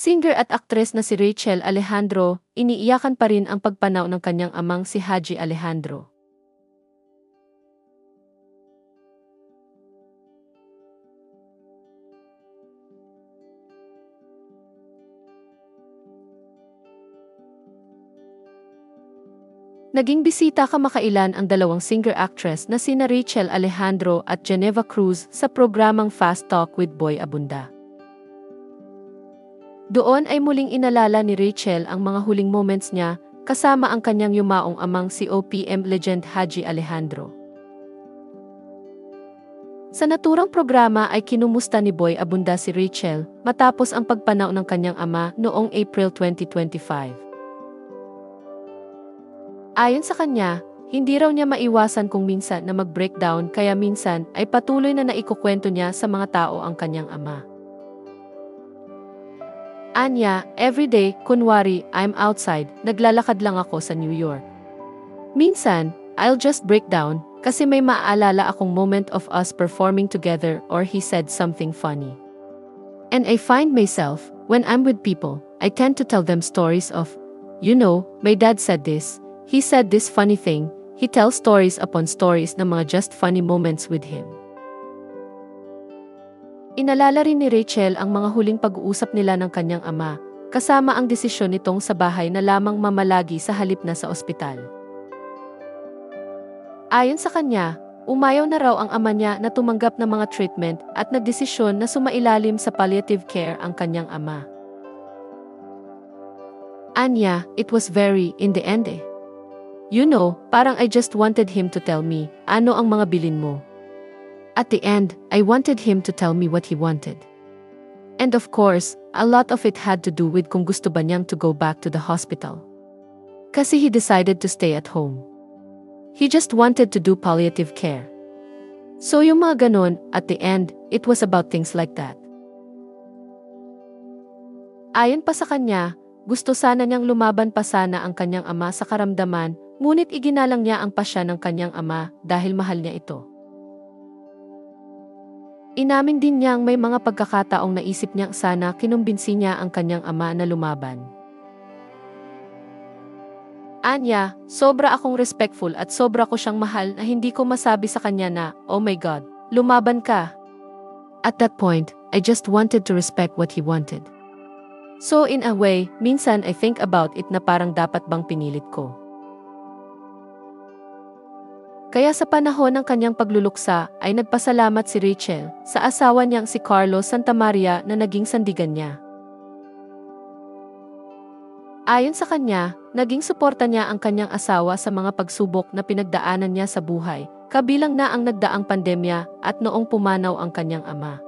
Singer at aktres na si Rachel Alejandro, iniiyakan pa rin ang pagpanaw ng kanyang amang si Haji Alejandro. Naging bisita kamakailan ang dalawang singer-actress na sina Rachel Alejandro at Geneva Cruz sa programang Fast Talk with Boy Abunda. Doon ay muling inalala ni Rachel ang mga huling moments niya kasama ang kanyang yumaong amang si OPM legend Haji Alejandro. Sa naturang programa ay kinumusta ni Boy Abunda si Rachel matapos ang pagpanaw ng kanyang ama noong April 2025. Ayon sa kanya, hindi raw niya maiwasan kung minsan na mag-breakdown kaya minsan ay patuloy na naikukwento niya sa mga tao ang kanyang ama. Anya, everyday, kunwari, I'm outside, naglalakad lang ako sa New York. Minsan, I'll just break down kasi may maaalala akong moment of us performing together or he said something funny. And I find myself, when I'm with people, I tend to tell them stories of, you know, my dad said this. He said this funny thing. He tells stories upon stories na mga just funny moments with him. Inalala rin ni Rachel ang mga huling pag-uusap nila ng kanyang ama, kasama ang desisyon nitong sa bahay na lamang mamalagi sa halip na sa ospital. Ayon sa kanya, umayaw na raw ang ama niya na tumanggap ng mga treatment at nagdesisyon na sumailalim sa palliative care ang kanyang ama. Anya, it was very, in the end eh. You know, parang I just wanted him to tell me, ano ang mga bilin mo. At the end, I wanted him to tell me what he wanted. And of course, a lot of it had to do with kung gusto ba niyang to go back to the hospital. Kasi he decided to stay at home. He just wanted to do palliative care. So yung mga ganon, at the end, it was about things like that. Ayon pa sa kanya, gusto sana niyang lumaban pa sana ang kanyang ama sa karamdaman, ngunit iginalang niya ang pasya ng kanyang ama dahil mahal niya ito. Inamin din niyang may mga pagkakataong naisip niyang sana kinumbinsi niya ang kanyang ama na lumaban. Anya, sobra akong respectful at sobra ko siyang mahal na hindi ko masabi sa kanya na, oh my God, lumaban ka. At that point, I just wanted to respect what he wanted. So in a way, minsan I think about it na parang dapat bang pinilit ko. Kaya sa panahon ng kanyang pagluluksa ay nagpasalamat si Rachel sa asawa niyang si Carlos Santamaria na naging sandigan niya. Ayon sa kanya, naging suporta niya ang kanyang asawa sa mga pagsubok na pinagdaanan niya sa buhay, kabilang na ang nagdaang pandemya at noong pumanaw ang kanyang ama.